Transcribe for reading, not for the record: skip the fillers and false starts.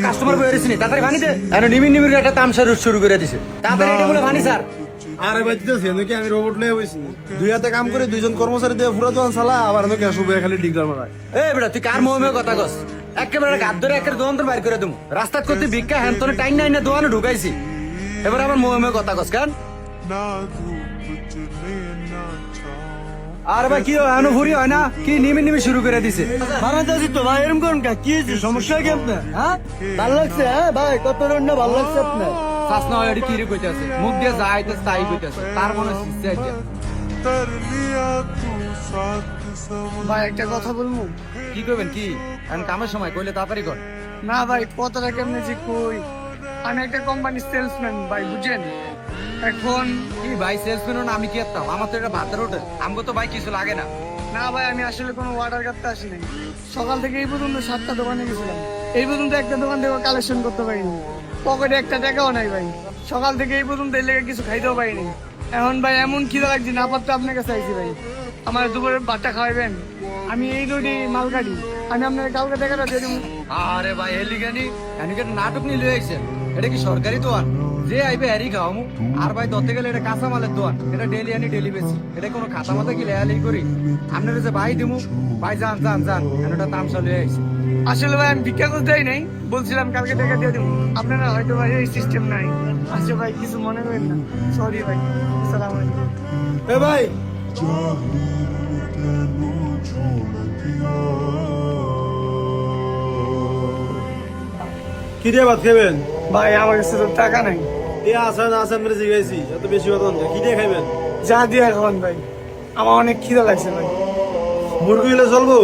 Customer বই রেছিনি তাড়াতাড়ি ভানি দে নিমির নিমির একটা তামসা শুরু করে দিছে তাড়াতাড়ি এটা বলে ভানি স্যার। আরে ভাই দিতেছি নাকি আমি রোবট লয়ে বইছি দুই হাতে কাম করে দুইজন কর্মচারী দিয়ে পুরো দোকান চালা আবার নাকি আসবে খালি ডিগদার মারায়। বেটা তুই কার মোহে কথা কস একেবারে গাদ ধরে একের দোকান তোর বাইর করে দেবো রাস্তা করতে ভিক্ষা হ্যান তোর টাইম নাই না দোকানে ঢুকাইছি এবার আবার মোহে কথা কস কেন। আর ভাই কি এখনো ভুরি হয় না কি নিমি নিমি শুরু করে দিছে বানাতে তো ভাই এরকম করুন কি সমস্যা কি আপনার? হ্যাঁ ভালো লাগছে হ্যাঁ ভাই কত রান্না ভালো লাগছে আপনার? শ্বাস না হয় কি রে কইতাছে মুখ দিয়ে যাইতে তাই কইতাছে তার মনে শিখছে আইছে। ভাই একটা কথা বলবো? কি করবেন কি এখন কামের সময় কইলে তাড়াতাড়ি কর। না ভাই কথাটা কেমনে যে কই আমি একটা কোম্পানির সেলসম্যান ভাই বুঝেন এখন। কি ভাই সেলসম্যান না আমি কি করতাম আমার তো এটা ভাতের হোটেল আমগো তো ভাই কিছু লাগে না। না ভাই আমি আসলে কোনো অর্ডার করতে আসি নাই সকাল থেকে এই পর্যন্ত 7টা দোকানে গেছিলাম এই পর্যন্ত একটা দোকান থেকে কালেকশন করতে পারিনি পকেটে একটা টাকাও নাই ভাই সকাল থেকে এই পর্যন্ত এই লেগে কিছু খাইতেও পারিনি এখন ভাই এমন খিদা লাগছে না পারতে আপনার কাছে আইছি ভাই আমার দুপুরের ভাতটা খাওয়াবেন আমি এই রোডে মাল কাটি আমি আপনার কালকে টাকাটা দিয়ে দেবো। আরে ভাই এলি গানি এনিকে নাটক নিয়ে লয়ে আইছেন এটা কি সরকারি দোকান যে আইবে এরি খাওয়ামু আর ভাই ধরতে গেলে এটা কাঁচা মালের দোকান এটা ডেলি আনি ডেলি বেশি এটা কোনো খাতা মাথা কি লেয়ালি করি আপনার যে ভাই দিমু ভাই যান যান যান এটা তামসা লয়ে আইছে। আসলে ভাই আমি ভিক্ষা করতে যাই নাই বলছিলাম কালকে টাকা দিয়ে দেবো আপনারা হয়তো ভাই এই সিস্টেম নাই আচ্ছা ভাই কিছু মনে করেন না সরি ভাই আসসালামু আলাইকুম। এ ভাই কি দিয়ে ভাত খাবেন? ভাই আমার কাছে তো টাকা নাই এ আসা না আসা আমরা জিগাইছি এত বেশি কথা না কি দিয়ে খাইবেন? যা দিয়ে খাওয়ান ভাই আমার অনেক খিদা লাগছে ভাই। মুরগি হলে চলবো?